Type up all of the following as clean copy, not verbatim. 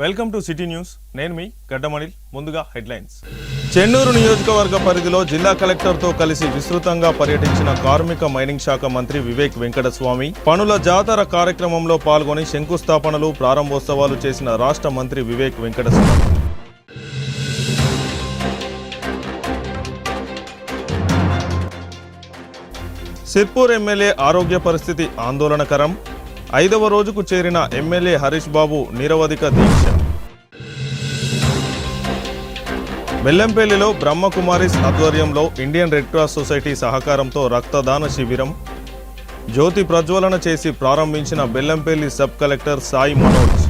Welcome to city news. నేను మీ గడ్డమణిల్. ముందుగా headlines. Chennur నియోజకవర్గ పరిధిలో జిల్లా కలెక్టర్తో కలిసి విస్తృతంగా పర్యటించిన కార్మిక మైనింగ్ శాఖ మంత్రి వివేక్ వెంకటస్వామి పనుల జాతర కార్యక్రమంలో పాల్గొని శంకుస్థాపనలు ప్రారంభోత్సవాలు చేసిన రాష్ట్ర మంత్రి వివేక్ వెంకటస్వామి. సిర్పూర్ ఎమ్మెల్యే ఆరోగ్య పరిస్థితి ఆందోళనకరం. 5వ రోజుకు చేరిన ఎమ్మెల్యే హరీష్ బాబు నిరవధిక దీక్ష. బెల్లంపల్లిలో బ్రహ్మకుమారిస్ ఆధ్వర్యంలో ఇండియన్ రెడ్ క్రాస్ సొసైటీ సహకారంతో రక్తదాన శిబిరం. జ్యోతి ప్రజ్వలన చేసి ప్రారంభించిన బెల్లంపల్లి సబ్ కలెక్టర్ సాయి మనోజ్.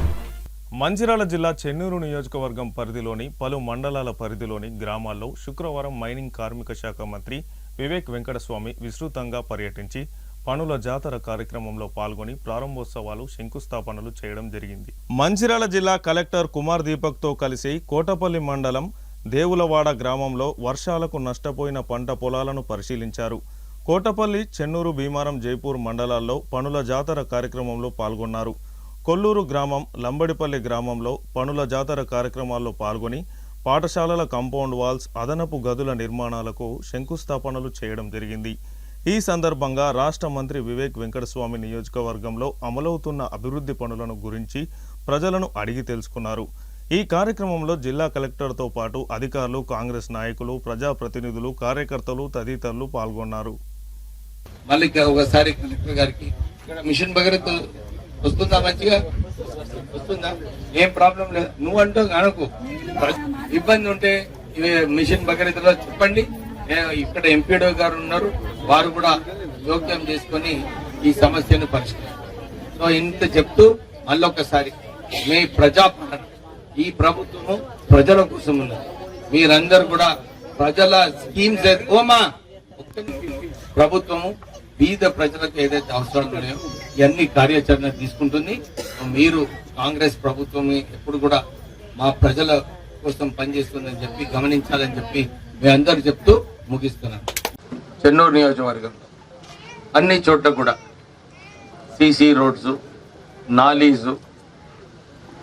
మంచిర్యాల జిల్లా చెన్నూరు నియోజకవర్గం పరిధిలోని పలు మండలాల పరిధిలోని గ్రామాల్లో శుక్రవారం మైనింగ్ కార్మిక శాఖ మంత్రి వివేక్ వెంకటస్వామి విస్తృతంగా పర్యటించి పనుల జాతర కార్యక్రమంలో పాల్గొని ప్రారంభోత్సవాలు శంకుస్థాపనలు చేయడం జరిగింది. మంచిర్యాల జిల్లా కలెక్టర్ కుమార్ దీపక్తో కలిసి కోటపల్లి మండలం దేవులవాడ గ్రామంలో వర్షాలకు నష్టపోయిన పంట పొలాలను పరిశీలించారు. కోటపల్లి, చెన్నూరు, భీమారం, జైపూర్ మండలాల్లో పనుల జాతర కార్యక్రమంలో పాల్గొన్నారు. కొల్లూరు గ్రామం, లంబడిపల్లి గ్రామంలో పనుల జాతర కార్యక్రమాల్లో పాల్గొని పాఠశాలల కాంపౌండ్ వాల్స్, అదనపు గదుల నిర్మాణాలకు శంకుస్థాపనలు చేయడం జరిగింది. ఈ సందర్భంగా రాష్ట్ర మంత్రి వివేక్ వెంకటస్వామి నియోజకవర్గంలో అమలవుతున్న అభివృద్ధి పనులను గురించి ప్రజలను అడిగి తెలుసుకున్నారు. ఈ కార్యక్రమంలో జిల్లా కలెక్టర్తో పాటు అధికారులు, కాంగ్రెస్ నాయకులు, ప్రజాప్రతినిధులు, కార్యకర్తలు తదితరులు పాల్గొన్నారు. మళ్ళీ ఒకసారి కలెక్టర్ గారికి ఇక్కడ మిషన్ భగీరథ వస్తుందా, మంచిగా వస్తుందా, ఏం ప్రాబ్లం లేదు. నువ్వంటూ అనకు, ఇబ్బంది ఉంటే మిషన్ భగీరథలో చెప్పండి. ఇక్కడ ఎంపీడో గారు ఉన్నారు, వారు కూడా జోక్యం చేసుకుని ఈ సమస్యను పరిష్కరిస్తారు. సో ఇంత చెప్తూ మళ్ళొకసారి మీ ప్రజాపాలన, ఈ ప్రభుత్వము ప్రజల కోసం ఉన్నది. మీరందరూ కూడా ప్రజల స్కీమ్స్ ప్రభుత్వము బీద ప్రజలకు ఏదైతే అవసరాలు ఉన్నాయో ఇవన్నీ కార్యాచరణ తీసుకుంటుంది. మీరు కాంగ్రెస్ ప్రభుత్వం ఎప్పుడు కూడా మా ప్రజల కోసం పనిచేస్తుందని చెప్పి గమనించాలని చెప్పి మీ అందరు చెప్తూ ముగిస్తున్నాను. చెన్నూరు నియోజకవర్గంలో అన్ని చోట్ల కూడా సీసీ రోడ్స్, నాలీసు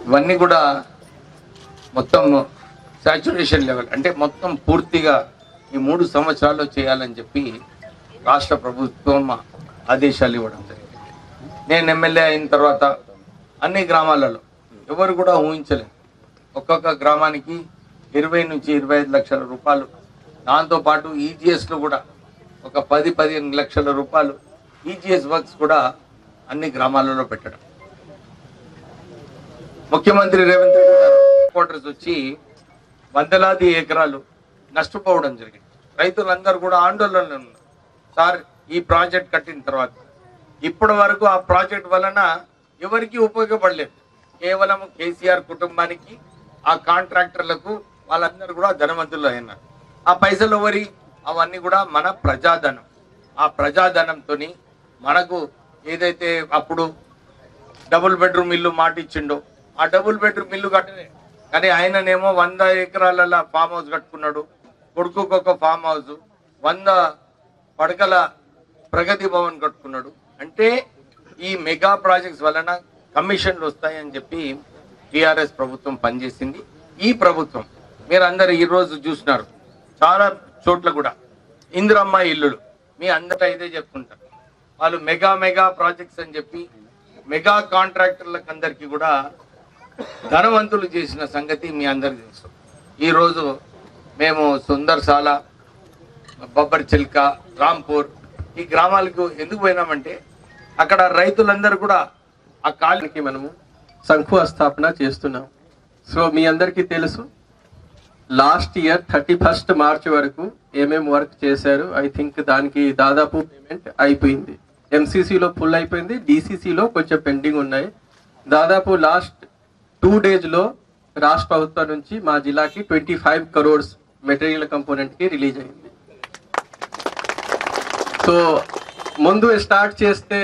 ఇవన్నీ కూడా మొత్తం సాచురేషన్ లెవెల్ అంటే మొత్తం పూర్తిగా ఈ 3 సంవత్సరాల్లో చేయాలని చెప్పి రాష్ట్ర ప్రభుత్వం ఆదేశాలు ఇవ్వడం జరిగింది. నేను ఎమ్మెల్యే అయిన తర్వాత అన్ని గ్రామాలలో ఎవరు కూడా ఊహించలేదు. ఒక్కొక్క గ్రామానికి 20 నుంచి 25 లక్షల రూపాయలు, దాంతోపాటు ఈజీఎస్లో కూడా ఒక 10-15 లక్షల రూపాయలు ఈజీఎస్ వర్క్స్ కూడా అన్ని గ్రామాలలో పెట్టడం. ముఖ్యమంత్రి రేవంత్ రెడ్డి గారు క్వార్టర్స్ వచ్చి వందలాది ఎకరాలు నష్టపోవడం జరిగింది. రైతులందరూ కూడా ఆందోళనలో ఉన్నారు. సార్, ఈ ప్రాజెక్ట్ కట్టిన తర్వాత ఇప్పటి వరకు ఆ ప్రాజెక్ట్ వలన ఎవరికి ఉపయోగపడలేదు. కేవలం కేసీఆర్ కుటుంబానికి, ఆ కాంట్రాక్టర్లకు, వాళ్ళందరూ కూడా ధనవంతులు అయినారు. ఆ పైసలు ఎవరి? అవన్నీ కూడా మన ప్రజాధనం. ఆ ప్రజాధనంతో మనకు ఏదైతే అప్పుడు డబుల్ బెడ్రూమ్ ఇల్లు మాట ఇచ్చిండో ఆ డబుల్ బెడ్రూమ్ ఇల్లు కట్టలే. కానీ ఆయననేమో 100 ఎకరాల ఫామ్ హౌస్ కట్టుకున్నాడు. కొడుకుకు ఒక ఫామ్ హౌస్, 100 పడకల ప్రగతి భవన్ కట్టుకున్నాడు. అంటే ఈ మెగా ప్రాజెక్ట్స్ వలన కమిషన్లు వస్తాయని చెప్పి టీఆర్ఎస్ ప్రభుత్వం పనిచేసింది. ఈ ప్రభుత్వం మీరందరూ ఈరోజు చూసినారు, చాలా చోట్ల కూడా ఇందిరమ్మ ఇల్లులు మీ అందరూ ఇదే చెప్పుకుంటారు. వాళ్ళు మెగా ప్రాజెక్ట్స్ అని చెప్పి మెగా కాంట్రాక్టర్లకు అందరికీ కూడా ధనవంతులు చేసిన సంగతి మీ అందరికీ తెలుసు. ఈరోజు మేము సుందర్శాల, బొబ్బర్ చిల్క, రాంపూర్ ఈ గ్రామాలకు ఎందుకు పోయినామంటే అక్కడ రైతులందరూ కూడా ఆ కాలనికి మనము శంకుస్థాపన చేస్తున్నాం. సో మీ అందరికీ తెలుసు, లాస్ట్ ఇయర్ 31 మార్చ్ వరకు ఏమేం వర్క్ చేశారు. ఐ థింక్ దానికి దాదాపు పేమెంట్ అయిపోయింది. ఎంసీసీలో ఫుల్ అయిపోయింది, డీసీసీలో కొంచెం పెండింగ్ ఉన్నాయి. దాదాపు లాస్ట్ 2 డేస్లో రాష్ట్ర ప్రభుత్వం నుంచి మా జిల్లాకి 25 crores మెటీరియల్ కంపోనెంట్కి రిలీజ్ అయింది. సో ముందు స్టార్ట్ చేస్తే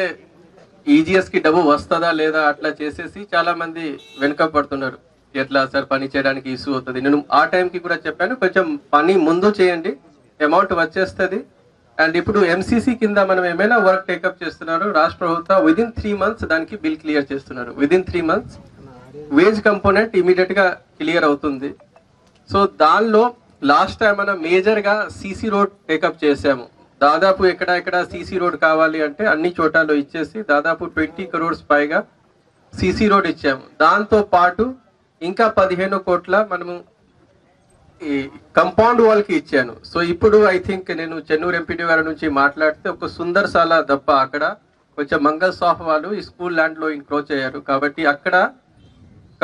ఈజీఎస్కి డబ్బు వస్తుందా లేదా అట్లా చేసేసి చాలా మంది వెనుక పడుతున్నారు. ఎట్లా సార్ పని చేయడానికి ఇష్యూ అవుతుంది. నేను ఆ టైంకి కూడా చెప్పాను, కొంచెం పని ముందు చేయండి, అమౌంట్ వచ్చేస్తుంది. అండ్ ఇప్పుడు ఎంసీసీ కింద మనం ఏమైనా వర్క్ టేకప్ చేస్తున్నారు రాష్ట్ర ప్రభుత్వం, విదిన్ 3 months దానికి బిల్ క్లియర్ చేస్తున్నారు. Within 3 months wage component immediate గా క్లియర్ అవుతుంది. సో దానిలో లాస్ట్ టైం మనం మేజర్ గా సీసీ రోడ్ టేకప్ చేసాము. దాదాపు ఎక్కడ సీసీ రోడ్ కావాలి అంటే అన్ని చోటాల్లో ఇచ్చేసి దాదాపు 20 crores పైగా సీసీ రోడ్ ఇచ్చాము. దాంతో పాటు ఇంకా 15 కోట్ల మనము ఈ కంపౌండ్ వాల్ కి ఇచ్చాను. సో ఇప్పుడు ఐ థింక్ నేను చెన్నూరు ఎంపీటీ గారి నుంచి మాట్లాడితే ఒక సుందర్శాల తప్ప అక్కడ కొంచెం మంగళ సాఫ్ వాళ్ళు ఈ స్కూల్ ల్యాండ్ లో ఇంక్రోచ్ అయ్యారు కాబట్టి అక్కడ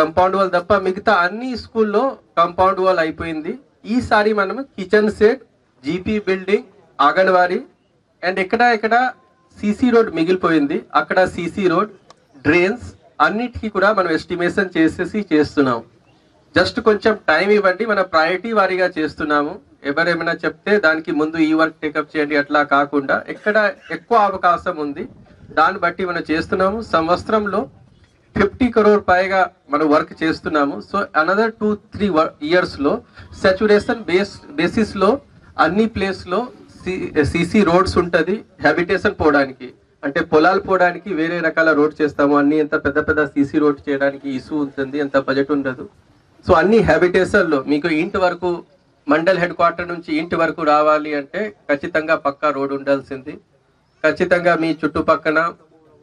కంపౌండ్ వాల్ తప్ప మిగతా అన్ని స్కూల్లో కంపౌండ్ వాల్ అయిపోయింది. ఈసారి మనం kitchen set, GP building, anganwadi and ఎక్కడ సీసీ రోడ్ మిగిలిపోయింది అక్కడ సీసీ రోడ్, డ్రైన్స్ అన్నిటికీ కూడా మనం ఎస్టిమేషన్ చేసేసి చేస్తున్నాం. జస్ట్ కొంచెం టైం ఇవ్వండి, మన ప్రయారిటీ వారీగా చేస్తున్నాము. ఎవరేమైనా చెప్తే దానికి ముందు ఈ వర్క్ టేకప్ చేయండి అట్లా కాకుండా ఎక్కడ ఎక్కువ అవకాశం ఉంది దాన్ని బట్టి మనం చేస్తున్నాము. సంవత్సరంలో 50 crore పైగా మనం వర్క్ చేస్తున్నాము. సో అనదర్ 2-3 years లో సాచురేషన్ బేసిస్ లో అన్ని ప్లేస్ లో సీసీ రోడ్స్ ఉంటది. హ్యాబిటేషన్ పోవడానికి అంటే పొలాలు పోవడానికి వేరే రకాల రోడ్ చేస్తాము. అన్ని ఎంత పెద్ద సీసీ రోడ్ చేయడానికి ఇష్యూ ఉంటుంది, ఎంత బడ్జెట్ ఉండదు. సో అన్ని హ్యాబిటేషన్ లో మీకు ఇంటి వరకు మండల్ హెడ్ క్వార్టర్ నుంచి ఇంటి వరకు రావాలి అంటే ఖచ్చితంగా పక్కా రోడ్ ఉండాల్సింది. ఖచ్చితంగా మీ చుట్టుపక్కన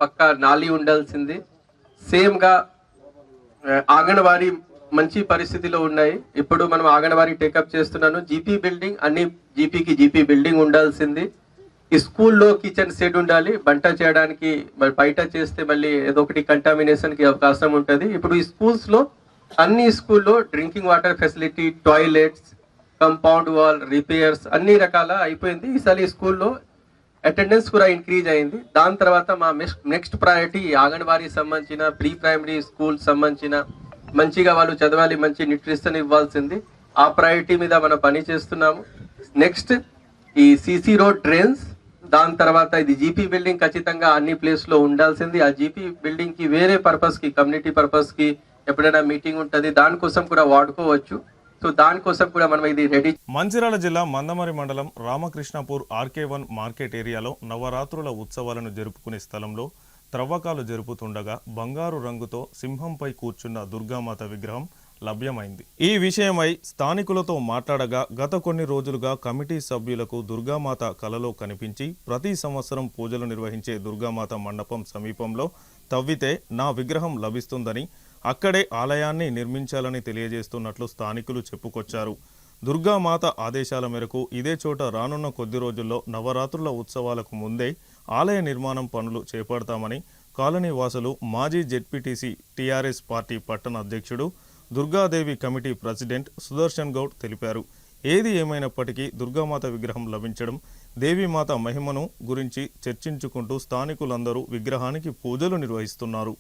పక్కా నాలి ఉండాల్సింది. సేమ్ గా ఆంగన్వాడీ మంచి పరిస్థితిలో ఉన్నాయి. ఇప్పుడు మనం ఆంగన్వాడీ టేకప్ చేస్తున్నాను. జీపీ బిల్డింగ్ అన్ని జీపీ బిల్డింగ్ ఉండాల్సింది. ఈ స్కూల్లో కిచెన్ సెట్ ఉండాలి. వంట చేయడానికి బయట చేస్తే మళ్ళీ ఏదో ఒకటి కంటామినేషన్ కి అవకాశం ఉంటుంది. ఇప్పుడు ఈ స్కూల్స్ లో అన్ని స్కూల్లో drinking water facility, toilets, compound wall repairs అన్ని రకాల అయిపోయింది. ఈసారి స్కూల్లో అటెండెన్స్ కూడా ఇంక్రీజ్ అయింది. దాని తర్వాత మా నెక్స్ట్ ప్రయారిటీ ఆంగన్వాడీ సంబంధించిన ప్రీ ప్రైమరీ స్కూల్ సంబంధించిన మంచిగా వాళ్ళు చదవాలి, మంచి న్యూట్రిషన్ ఇవ్వాల్సింది. ఆ ప్రయారిటీ మీద మనం పని చేస్తున్నాము. నెక్స్ట్ ఈ సీసీ రోడ్, డ్రైన్స్, దాని తర్వాత ఇది జీపీ బిల్డింగ్ ఖచ్చితంగా అన్ని ప్లేస్ లో ఉండాల్సింది. ఆ జీపీ బిల్డింగ్ కి వేరే పర్పస్ కి, కమ్యూనిటీ పర్పస్ కి ఎప్పుడైనా మీటింగ్ ఉంటుంది దానికోసం కూడా వాడుకోవచ్చు. సో దానికోసం కూడా మనం ఇది రెడీ. మంచిర్యాల జిల్లా మందమరి మండలం రామకృష్ణపూర్ RK1 మార్కెట్ ఏరియాలో నవరాత్రుల ఉత్సవాలను జరుపుకునే స్థలంలో త్రవ్వకాలు జరుపుతుండగా బంగారు రంగుతో సింహంపై కూర్చున్న దుర్గామాత విగ్రహం లభ్యమైంది. ఈ విషయమై స్థానికులతో మాట్లాడగా గత కొన్ని రోజులుగా కమిటీ సభ్యులకు దుర్గామాత కలలో కనిపించి ప్రతి సంవత్సరం పూజలు నిర్వహించే దుర్గామాత మండపం సమీపంలో తవ్వితే నా విగ్రహం లభిస్తుందని, అక్కడే ఆలయాన్ని నిర్మించాలని తెలియజేస్తున్నట్లు స్థానికులు చెప్పుకొచ్చారు. దుర్గామాత ఆదేశాల మేరకు ఇదే చోట రానున్న కొద్ది రోజుల్లో నవరాత్రుల ఉత్సవాలకు ముందే ఆలయ నిర్మాణం పనులు చేపడతామని కాలనీ వాసులు, మాజీ జెడ్పీటీసీ, టీఆర్ఎస్ పార్టీ పట్టణ అధ్యక్షుడు, దుర్గాదేవి కమిటీ ప్రెసిడెంట్ సుదర్శన్ గౌడ్ తెలిపారు. ఏది ఏమైనప్పటికీ దుర్గామాత విగ్రహం లభించడం, దేవీమాత మహిమను గురించి చర్చించుకుంటూ స్థానికులందరూ విగ్రహానికి పూజలు నిర్వహిస్తున్నారు.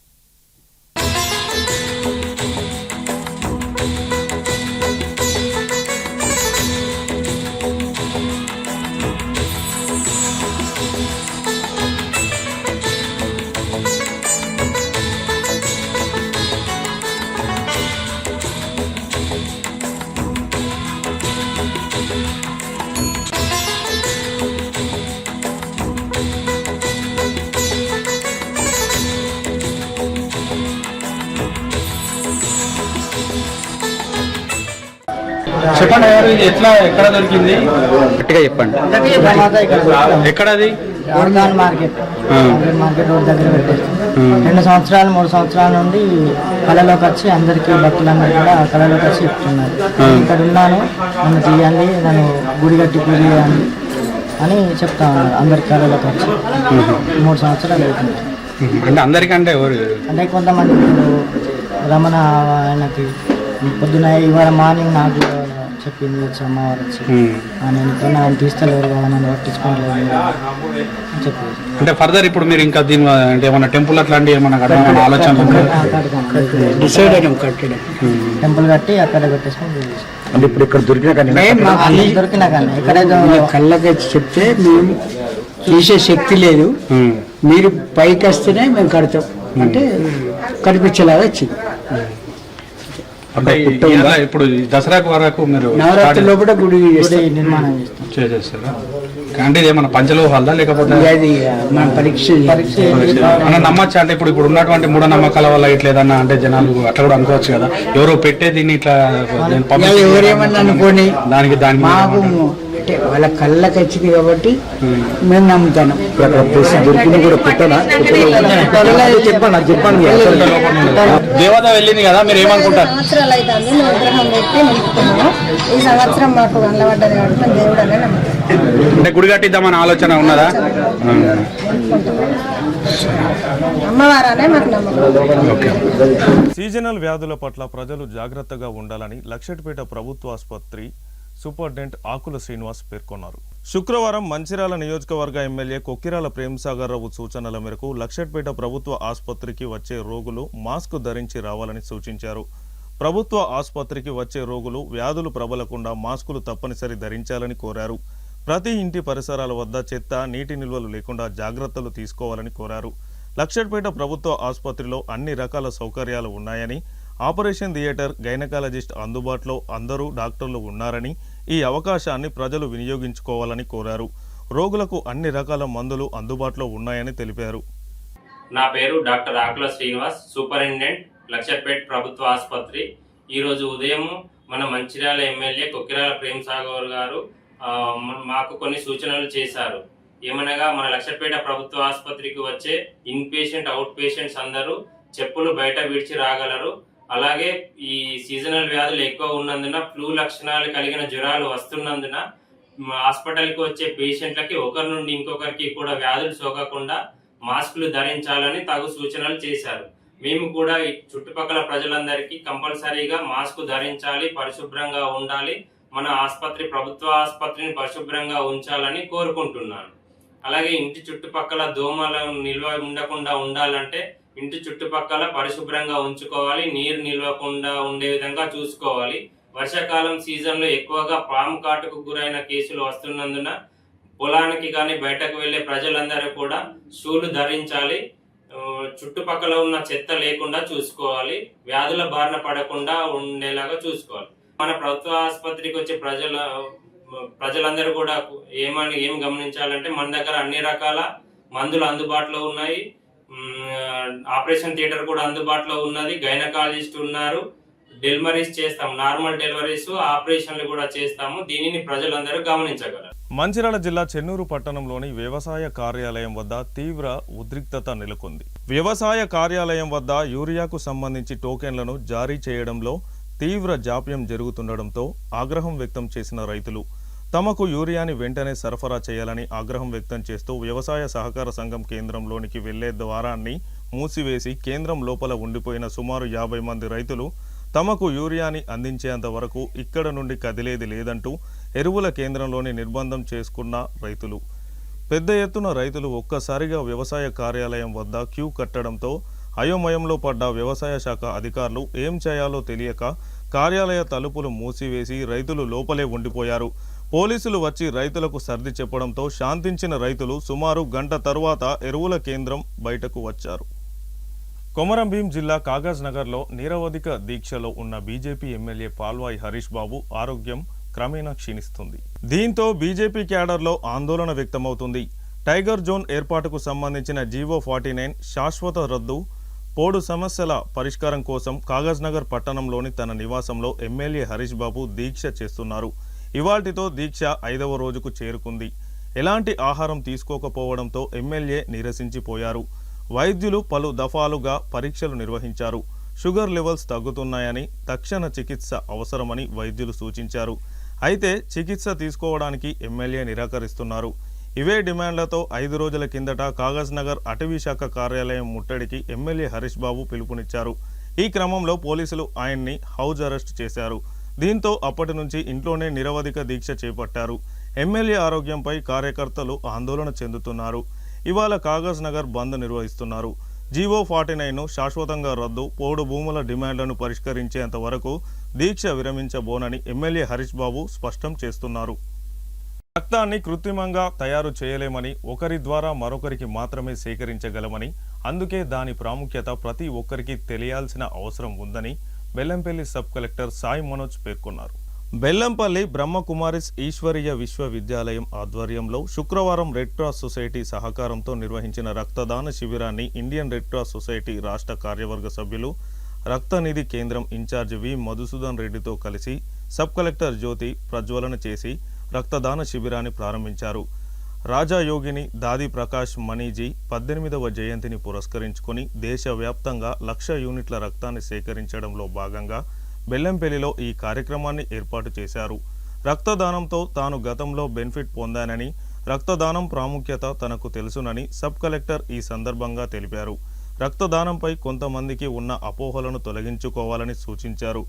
చెప్పండి గారు, ఇది ఎక్కడ దొరికింది గట్టిగా చెప్పండి. ఎక్కడది? మార్కెట్ రోడ్ దగ్గర పెట్టేసి 2 సంవత్సరాలు 3 సంవత్సరాల నుండి కళలోకి వచ్చి అందరికి భక్తులందరూ కూడా కళలోకి వచ్చి చెప్తున్నారు, ఇక్కడ ఉన్నాను, నన్ను తీయండి, నన్ను గుడి కట్టి పూజ చేయండి అని చెప్తా ఉన్నారు. అందరికి కళలోకి వచ్చి 3 సంవత్సరాలు అవుతుంది. అంటే అందరికంటే అంటే కొంతమంది రమణ ఆయనకి పొద్దున ఇవాళ మార్నింగ్ నాకు చెప్పింది, వచ్చి అమ్మవారు వచ్చి నేను ఇక్కడ నన్ను తీస్తలేరు కదా, నన్ను పట్టించుకోలేదు అని చెప్పి. అంటే ఫర్దర్ ఇప్పుడు మీరు ఇంకా దీని అంటే ఏమన్నా టెంపుల్ అట్లాంటి ఏమన్నా ఆలోచన డిసైడ్ అయ్యాం, కట్టడం టెంపుల్ కట్టి అక్కడ పెట్టేసుకొని. అంటే ఇప్పుడు ఇక్కడ దొరికినా కానీ ఎక్కడైతే కళ్ళకి చెప్తే మేము చేసే శక్తి లేదు, మీరు పైకి వస్తేనే మేము కడతాం అంటే కనిపించేలాగా వచ్చింది. అంటే ఇప్పుడు దసరా వరకు మీరు నవరాత్రిలో కూడా గుడి నిర్మాణం చేస్తారా? అంటే ఇది ఏమన్నా పంచలోహాలదా లేకపోతే అది మనం పరీక్ష మనం నమ్మచ్చా? అంటే ఇప్పుడు ఉన్నటువంటి మూఢనమ్మకాల వల్ల ఇట్లా ఏదన్నా అంటే జనాలు అట్లా కూడా అనుకోవచ్చు కదా, ఎవరో పెట్టే దీన్ని ఇట్లా ఎవరేమన్నా అనుకోని దానికి మాకు అంటే వాళ్ళ కళ్ళకి వచ్చింది కాబట్టి మేము నమ్ముతాను. దొరికింది కూడా పెట్టనా చెప్పండి. దేవత వెళ్ళింది కదా, మీరు ఏమనుకుంటారు? సంవత్సరాలు అవుతుంది మేము విగ్రహం పెట్టి నిలుపుకున్నాము. ఈ సంవత్సరం మాకు వల్లబడ్డది కాబట్టి మేము దేవుడు అనే నమ్ముతాం. అంటే గుడి కట్టిద్దామని ఆలోచన ఉన్నదా? అమ్మవారనే మాకు నమ్మకం. సీజనల్ వ్యాధుల పట్ల ప్రజలు జాగ్రత్తగా ఉండాలని లక్షెట్పేట ప్రభుత్వ ఆసుపత్రి సూపరింటెండెంట్ ఆకుల శ్రీనివాస్ పేర్కొన్నారు. శుక్రవారం మంచిర్యాల నియోజకవర్గ ఎమ్మెల్యే కొక్కిరాల ప్రేమ్సాగర్ రావు సూచనల మేరకు లక్షెట్పేట ప్రభుత్వ ఆసుపత్రికి వచ్చే రోగులు మాస్క్ ధరించి రావాలని సూచించారు. ప్రభుత్వ ఆసుపత్రికి వచ్చే రోగులు వ్యాధులు ప్రబలకుండా మాస్కులు తప్పనిసరి ధరించాలని కోరారు. ప్రతి ఇంటి పరిసరాల వద్ద చెత్త, నీటి నిల్వలు లేకుండా జాగ్రత్తలు తీసుకోవాలని కోరారు. లక్షెట్పేట ప్రభుత్వ ఆసుపత్రిలో అన్ని రకాల సౌకర్యాలు ఉన్నాయని, ఆపరేషన్ థియేటర్, గైనకాలజిస్ట్ అందుబాటులో అందరూ డాక్టర్లు ఉన్నారని, ఈ అవకాశాన్ని ప్రజలు వినియోగించుకోవాలని కోరారు. రోగులకు అన్ని రకాల మందులు అందుబాటులో ఉన్నాయని తెలిపారు. నా పేరు డాక్టర్ ఆకుల శ్రీనివాస్, సూపరింటెండెంట్ లక్షెట్పేట ప్రభుత్వ ఆసుపత్రి. ఈరోజు ఉదయం మన మంచిర్యాల ఎమ్మెల్యే కొక్కిరాల ప్రేమ్సాగర్ గారు మాకు కొన్ని సూచనలు చేశారు. ఏమనగా మన లక్షెట్పేట ప్రభుత్వ ఆసుపత్రికి వచ్చే ఇన్ పేషెంట్, అవుట్ పేషెంట్స్ అందరూ చెప్పులు బయట విడిచి రాగలరు. అలాగే ఈ సీజనల్ వ్యాధులు ఎక్కువ ఉన్నందున, ఫ్లూ లక్షణాలు కలిగిన జ్వరాలు వస్తున్నందున హాస్పిటల్కి వచ్చే పేషెంట్లకి ఒకరి నుండి ఇంకొకరికి కూడా వ్యాధులు సోకకుండా మాస్కులు ధరించాలని తగు సూచనలు చేశారు. మేము కూడా ఈ చుట్టుపక్కల ప్రజలందరికీ కంపల్సరీగా మాస్క్ ధరించాలి, పరిశుభ్రంగా ఉండాలి, మన ఆసుపత్రి, ప్రభుత్వ ఆసుపత్రిని పరిశుభ్రంగా ఉంచాలని కోరుకుంటున్నాను. అలాగే ఇంటి చుట్టుపక్కల దోమలు నిల్వ ఉండకుండా ఉండాలంటే ఇంటి చుట్టుపక్కల పరిశుభ్రంగా ఉంచుకోవాలి, నీరు నిల్వకుండా ఉండే విధంగా చూసుకోవాలి. వర్షాకాలం సీజన్లో ఎక్కువగా పాము కాటుకు గురైన కేసులు వస్తున్నందున పొలానికి కానీ బయటకు వెళ్లే ప్రజలందరూ కూడా షూలు ధరించాలి. చుట్టుపక్కల ఉన్న చెత్త లేకుండా చూసుకోవాలి, వ్యాధుల బారిన పడకుండా ఉండేలాగా చూసుకోవాలి. మన ప్రభుత్వ ఆసుపత్రికి వచ్చే ప్రజలందరూ కూడా ఏం గమనించాలంటే మన దగ్గర అన్ని రకాల మందులు అందుబాటులో ఉన్నాయి. ఆపరేషన్ థియేటర్ కూడా అందుబాటులో ఉన్నది. గైనకాలజిస్ట్ ఉన్నారు. డెలివరీస్ చేస్తాం, నార్మల్ డెలివరీస్, ఆపరేషన్లు కూడా చేస్తాము. దీనిని ప్రజలందరూ గమనించగలరు. మంచిర్యాల జిల్లా చెన్నూరు పట్టణంలోని వ్యవసాయ కార్యాలయం వద్ద తీవ్ర ఉద్రిక్తత నెలకొంది. వ్యవసాయ కార్యాలయం వద్ద యూరియాకు సంబంధించి టోకెన్లను జారీ చేయడంలో తీవ్ర జాప్యం జరుగుతుండటంతో ఆగ్రహం వ్యక్తం చేసిన రైతులు తమకు యూరియాని వెంటనే సరఫరా చేయాలని ఆగ్రహం వ్యక్తం చేస్తూ వ్యవసాయ సహకార సంఘం కేంద్రంలోనికి వెళ్లే ద్వారాన్ని మూసివేసి కేంద్రం లోపల ఉండిపోయిన సుమారు 50 మంది రైతులు తమకు యూరియాని అందించేంత వరకు ఇక్కడ నుండి కదిలేది లేదంటూ ఎరువుల కేంద్రంలోని నిర్బంధం చేసుకున్న రైతులు. పెద్ద ఎత్తున రైతులు ఒక్కసారిగా వ్యవసాయ కార్యాలయం వద్ద క్యూ కట్టడంతో అయోమయంలో పడ్డ వ్యవసాయ శాఖ అధికారులు ఏం చేయాలో తెలియక కార్యాలయ తలుపులు మూసివేసి రైతులు లోపలే ఉండిపోయారు. పోలీసులు వచ్చి రైతులకు సర్ది చెప్పడంతో శాంతించిన రైతులు సుమారు గంట తరువాత ఎరువుల కేంద్రం బయటకు వచ్చారు. కొమరంభీం జిల్లా కాగజ్ నగర్లో నిరవధిక దీక్షలో ఉన్న బీజేపీ ఎమ్మెల్యే పాల్వాయి హరీష్ బాబు ఆరోగ్యం క్రమేణా క్షీణిస్తుంది. దీంతో బీజేపీ క్యాడర్లో ఆందోళన వ్యక్తమవుతుంది. టైగర్ జోన్ ఏర్పాటుకు సంబంధించిన జీవో 49 శాశ్వత రద్దు, పోడు సమస్యల పరిష్కారం కోసం కాగజ్ నగర్ పట్టణంలోని తన నివాసంలో ఎమ్మెల్యే హరీష్ బాబు దీక్ష చేస్తున్నారు. ఇవాల్టితో దీక్ష 5వ రోజుకు చేరుకుంది. ఎలాంటి ఆహారం తీసుకోకపోవడంతో ఎమ్మెల్యే నిరసించిపోయారు. వైద్యులు పలు దఫాలుగా పరీక్షలు నిర్వహించారు. షుగర్ లెవెల్స్ తగ్గుతున్నాయని, తక్షణ చికిత్స అవసరమని వైద్యులు సూచించారు. అయితే చికిత్స తీసుకోవడానికి ఎమ్మెల్యే నిరాకరిస్తున్నారు. ఇవే డిమాండ్లతో 5 రోజుల కిందట కాగజ్ నగర్ అటవీ శాఖ కార్యాలయం ముట్టడికి ఎమ్మెల్యే హరీష్ బాబు పిలుపునిచ్చారు. ఈ క్రమంలో పోలీసులు ఆయన్ని హౌస్ అరెస్ట్ చేశారు. దీంతో అప్పటి నుంచి ఇంట్లోనే నిరవధిక దీక్ష చేపట్టారు. ఎమ్మెల్యే ఆరోగ్యంపై కార్యకర్తలు ఆందోళన చెందుతున్నారు. ఇవాళ కాగజ్ నగర్ బంద్ నిర్వహిస్తున్నారు. జీవో 49ను శాశ్వతంగా రద్దు, పోడు భూముల డిమాండ్లను పరిష్కరించేంత వరకు దీక్ష విరమించబోనని ఎమ్మెల్యే హరీష్ బాబు స్పష్టం చేస్తున్నారు. రక్తాన్ని కృత్రిమంగా తయారు చేయలేమని, ఒకరి ద్వారా మరొకరికి మాత్రమే సేకరించగలమని, అందుకే దాని ప్రాముఖ్యత ప్రతి ఒక్కరికి తెలియాల్సిన అవసరం ఉందని బెల్లంపల్లి సబ్ కలెక్టర్ సాయి మనోజ్ పేర్కొన్నారు. బెల్లంపల్లి బ్రహ్మకుమారిస్ ఈశ్వరీయ విశ్వవిద్యాలయం ఆధ్వర్యంలో శుక్రవారం రెడ్ క్రాస్ సొసైటీ సహకారంతో నిర్వహించిన రక్తదాన శిబిరాన్ని ఇండియన్ రెడ్ క్రాస్ సొసైటీ రాష్ట్ర కార్యవర్గ సభ్యులు రక్తనిధి కేంద్రం ఇన్ఛార్జ్ వి మధుసూదన్ రెడ్డితో కలిసి సబ్ కలెక్టర్ జ్యోతి ప్రజ్వలన చేసి రక్తదాన శిబిరాన్ని ప్రారంభించారు. రాజాయోగిని దాది ప్రకాష్ మణిజీ 18వ జయంతిని పురస్కరించుకొని దేశవ్యాప్తంగా 1,00,000 యూనిట్ల రక్తాన్ని సేకరించడంలో భాగంగా బెల్లంపల్లిలో ఈ కార్యక్రమాన్ని ఏర్పాటు చేశారు. రక్తదానంతో తాను గతంలో బెనిఫిట్ పొందానని, రక్తదానం ప్రాముఖ్యత తనకు తెలుసునని సబ్ కలెక్టర్ ఈ సందర్భంగా తెలిపారు. రక్తదానంపై కొంతమందికి ఉన్న అపోహలను తొలగించుకోవాలని సూచించారు.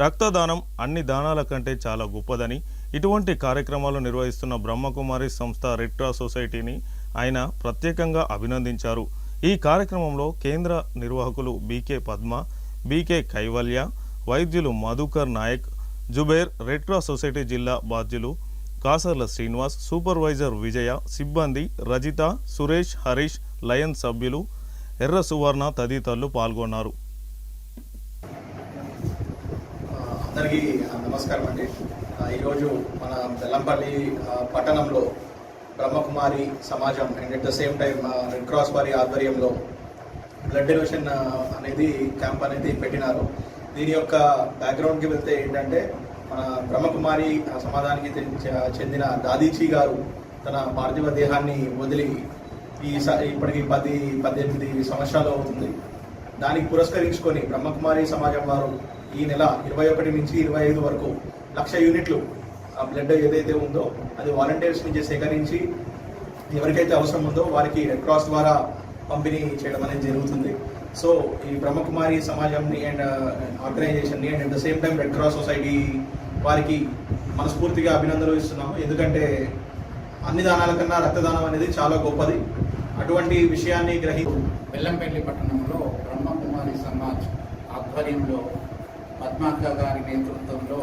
రక్తదానం అన్ని దానాల కంటే చాలా గొప్పదని, ఇటువంటి కార్యక్రమాలు నిర్వహిస్తున్న బ్రహ్మకుమారి సంస్థ రెడ్ క్రాస్ సొసైటీని ఆయన ప్రత్యేకంగా అభినందించారు. ఈ కార్యక్రమంలో కేంద్ర నిర్వాహకులు బీకే పద్మ, బీకే కైవల్య, వైద్యులు Madhukar Nayak, Zubair, red cross society జిల్లా బాధ్యులు కాసర్ల శ్రీనివాస్, సూపర్వైజర్ విజయ, సిబ్బంది రజిత, సురేష్, హరీష్, లయన్ సభ్యులు ఎర్ర సువర్ణ తదితరులు పాల్గొన్నారు. అందరికీ నమస్కారం అండి. ఈరోజు మన బెల్లంపల్లి పట్టణంలో బ్రహ్మకుమారి సమాజం and at the same time Red cross వారి ఆధ్వర్యంలో బ్లడ్ డొనేషన్ అనేది క్యాంప్ అనేది పెట్టినారు. దీని యొక్క బ్యాక్గ్రౌండ్కి వెళ్తే ఏంటంటే, మన బ్రహ్మకుమారి సమాజానికి చెందిన దాదీజీ గారు తన పార్థివ దేహాన్ని వదిలి ఇప్పటికి 10-18 సంవత్సరాలు అవుతుంది. దానికి పురస్కరించుకొని బ్రహ్మకుమారి సమాజం వారు ఈ నెల 21 నుంచి 25 వరకు 1,00,000 యూనిట్లు బ్లడ్ ఏదైతే ఉందో అది వాలంటీర్స్ నుంచి సేకరించి ఎవరికైతే అవసరం ఉందో వారికి రెడ్ క్రాస్ ద్వారా పంపిణీ చేయడం అనేది జరుగుతుంది. సో ఈ బ్రహ్మకుమారి సమాజంని అండ్ ఆర్గనైజేషన్ని and at the same time Red cross society వారికి మనస్ఫూర్తిగా అభినందనలు ఇస్తున్నాము. ఎందుకంటే అన్ని దానాల కన్నా రక్తదానం అనేది చాలా గొప్పది. అటువంటి విషయాన్ని బెల్లంపల్లి పట్టణంలో బ్రహ్మకుమారి సమాజ్ ఆధ్వర్యంలో పద్మాక గారి నేతృత్వంలో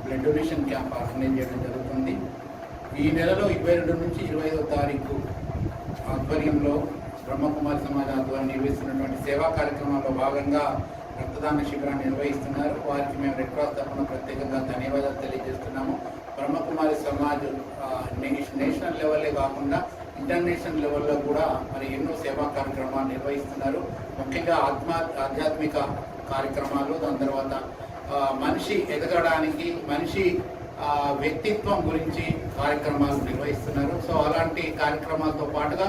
బ్లడ్ డొనేషన్ క్యాంప్ ఆర్గనైజ్ చేయడం జరుగుతుంది. ఈ నెలలో 22 నుంచి 25వ తారీఖు ఆధ్వర్యంలో బ్రహ్మకుమారి సమాజ్ ఆధ్వర్యం నిర్వహిస్తున్నటువంటి సేవా కార్యక్రమాల్లో భాగంగా రక్తదాన శిబిరాన్ని నిర్వహిస్తున్నారు. వారికి మేము రెడ్ క్రాస్ తరఫున ప్రత్యేకంగా ధన్యవాదాలు తెలియజేస్తున్నాము. బ్రహ్మకుమారి సమాజ్ నేషనల్ లెవెల్లే కాకుండా ఇంటర్నేషనల్ లెవెల్లో కూడా మరి ఎన్నో సేవా కార్యక్రమాలు నిర్వహిస్తున్నారు. ముఖ్యంగా ఆధ్యాత్మిక కార్యక్రమాలు, దాని తర్వాత మనిషి ఎదగడానికి, మనిషి వ్యక్తిత్వం గురించి కార్యక్రమాలు నిర్వహిస్తున్నారు. సో అలాంటి కార్యక్రమాలతో పాటుగా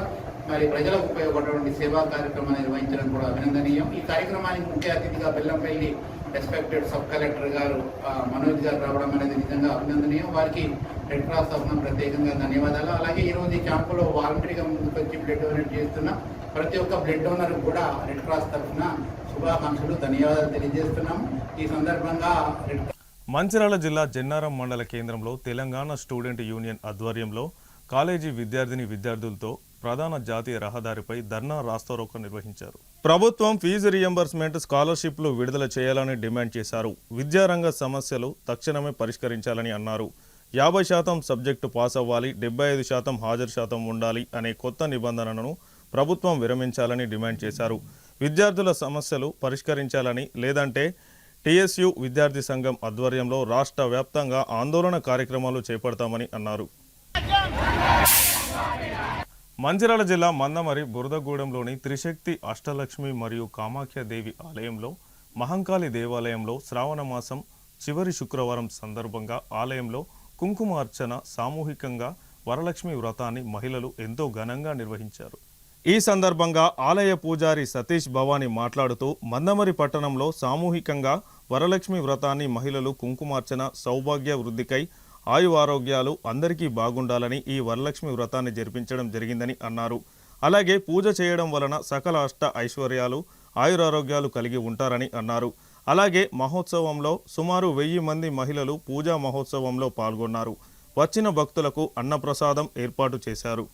మరి ప్రజలకు ఉపయోగపడేటువంటి సేవా కార్యక్రమాలు నిర్వహించడం కూడా అభినందనీయం. ఈ కార్యక్రమానికి ముఖ్య అతిథిగా బెల్లంపల్లి రెస్పెక్టెడ్ సబ్ కలెక్టర్ గారు మనోజ్ గారు రావడం అనేది నిజంగా అభినందనీయం. వారికి రెడ్ క్రాస్ తరఫున ప్రత్యేకంగా ధన్యవాదాలు. అలాగే ఈరోజు ఈ క్యాంపులో వాలంటరీగా ముందుకు వచ్చి బ్లడ్ డొనేట్ చేస్తున్న ప్రతి ఒక్క బ్లడ్ డోనర్ కూడా రెడ్ క్రాస్ తరఫున శుభాకాంక్షలు, ధన్యవాదాలు తెలియజేస్తున్నాము. ఈ సందర్భంగా మంచిర్యాల జిల్లా జన్నారం మండల కేంద్రంలో తెలంగాణ స్టూడెంట్ యూనియన్ ఆధ్వర్యంలో కాలేజీ విద్యార్థులతో ప్రధాన జాతీయ రహదారిపై ధర్నా రాస్తారోకో నిర్వహించారు. ప్రభుత్వం ఫీజు రియంబర్స్మెంట్, స్కాలర్షిప్లు విడుదల చేయాలని డిమాండ్ చేశారు. విద్యారంగ సమస్యలు తక్షణమే పరిష్కరించాలని అన్నారు. 50% సబ్జెక్టు పాస్ అవ్వాలి, 75% హాజరు శాతం ఉండాలి అనే కొత్త నిబంధనను ప్రభుత్వం విరమించాలని డిమాండ్ చేశారు. విద్యార్థుల సమస్యలు పరిష్కరించాలని, లేదంటే టీఎస్యు విద్యార్థి సంఘం ఆధ్వర్యంలో రాష్ట్ర వ్యాప్తంగా ఆందోళన కార్యక్రమాలు చేపడతామని అన్నారు. మంచిర్యాల జిల్లా మందమరి బురదగూడెంలోని త్రిశక్తి అష్టలక్ష్మి మరియు కామాఖ్యదేవి ఆలయంలో మహంకాళి దేవాలయంలో శ్రావణ మాసం చివరి శుక్రవారం సందర్భంగా ఆలయంలో కుంకుమార్చన సామూహికంగా వరలక్ష్మి వ్రతాన్ని మహిళలు ఎంతో ఘనంగా నిర్వహించారు. ఈ సందర్భంగా ఆలయ పూజారి సతీష్ భవానీ మాట్లాడుతూ మందమరి పట్టణంలో సామూహికంగా వరలక్ష్మి వ్రతాన్ని మహిళలు కుంకుమార్చన సౌభాగ్య వృద్ధికై ఆయువారోగ్యాలు అందరికీ బాగుండాలని ఈ వరలక్ష్మి వ్రతాన్ని జరిపించడం జరిగిందని అన్నారు. అలాగే పూజ చేయడం వలన సకల అష్ట ఐశ్వర్యాలు ఆయురారోగ్యాలు కలిగి ఉంటారని అన్నారు. అలాగే మహోత్సవంలో సుమారు 1000 మంది మహిళలు పూజా మహోత్సవంలో పాల్గొన్నారు. వచ్చిన భక్తులకు అన్నప్రసాదం ఏర్పాటు చేశారు.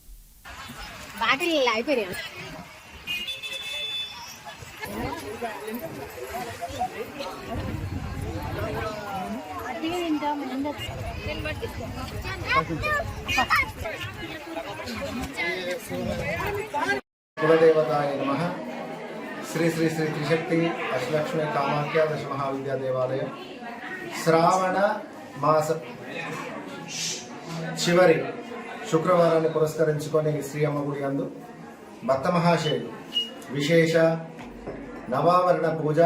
కులదేవతాయ నమః. శ్రీ శ్రీ శ్రీ త్రిశక్తి అష్టలక్ష్మి కామాఖ్య దశ మహావిద్యా దేవాలయం శ్రావణ మాస చివరి శుక్రవారాన్ని పురస్కరించుకొని శ్రీ అమ్మగుడి యందు భక్త మహాశయులు విశేష నవావరణ పూజ,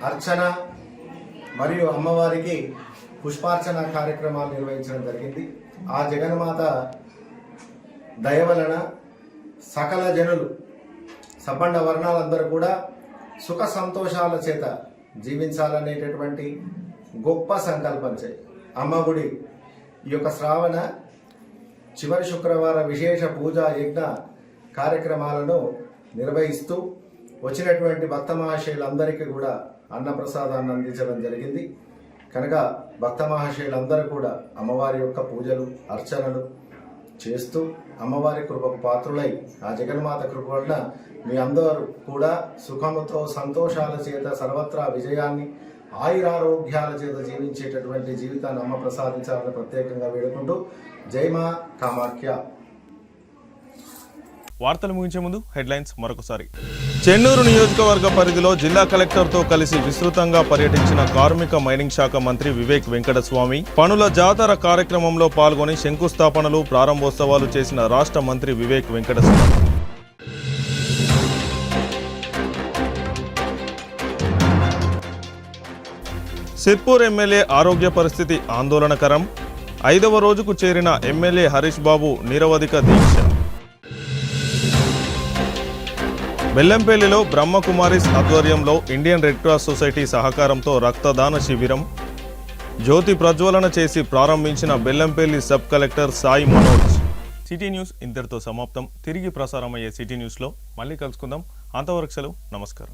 అర్చన మరియు అమ్మవారికి పుష్పార్చన కార్యక్రమాలు నిర్వహించడం జరిగింది. ఆ జగన్మాత దయ వలన సకల జనులు సబ్బండ వర్ణాలందరూ కూడా సుఖ సంతోషాల చేత జీవించాలనేటటువంటి గొప్ప సంకల్పంచే అమ్మగుడి ఈ యొక్క శ్రావణ చివరి శుక్రవార విశేష పూజా యజ్ఞ కార్యక్రమాలను నిర్వహిస్తూ వచ్చినటువంటి భక్త మహాశయులందరికీ కూడా అన్నప్రసాదాన్ని అందించడం జరిగింది. కనుక భక్త మహాశయులందరూ కూడా అమ్మవారి యొక్క పూజలు అర్చనలు చేస్తూ అమ్మవారి కృపకు పాత్రులై ఆ జగన్మాత కృప వలన మీ అందరూ కూడా సుఖముతో సంతోషాల చేత సర్వత్రా విజయాన్ని ఆయురారోగ్యాల చేత జీవించేటటువంటి జీవితాన్ని అమ్మ ప్రసాదించాలని ప్రత్యేకంగా వేడుకుంటూ జై మా కామాఖ్య. వార్తలు ముగించే ముందు హెడ్లైన్స్ మరొకసారి. చెన్నూరు నియోజకవర్గ పరిధిలో జిల్లా కలెక్టర్తో కలిసి విస్తృతంగా పర్యటించిన కార్మిక మైనింగ్ శాఖ మంత్రి వివేక్ వెంకటస్వామి పనుల జాతర కార్యక్రమంలో పాల్గొని శంకుస్థాపనలు ప్రారంభోత్సవాలు చేసిన రాష్ట్ర మంత్రి వివేక్ వెంకటస్వామి. సిర్పూర్ ఎమ్మెల్యే ఆరోగ్య పరిస్థితి ఆందోళనకరం. 5వ రోజుకు చేరిన ఎమ్మెల్యే హరీష్ బాబు నిరవధిక దీక్ష. బెల్లంపల్లిలో బ్రహ్మకుమారిస్ ఆధ్వర్యంలో ఇండియన్ రెడ్ క్రాస్ సొసైటీ సహకారంతో రక్తదాన శిబిరం. జ్యోతి ప్రజ్వలన చేసి ప్రారంభించిన Bellampalli sub collector Sai Manoj. City news ఇంతటితో సమాప్తం. తిరిగి ప్రసారమయ్యే సిటీ న్యూస్లో మళ్ళీ కలుసుకుందాం. అంతవరకు సెలవు. నమస్కారం.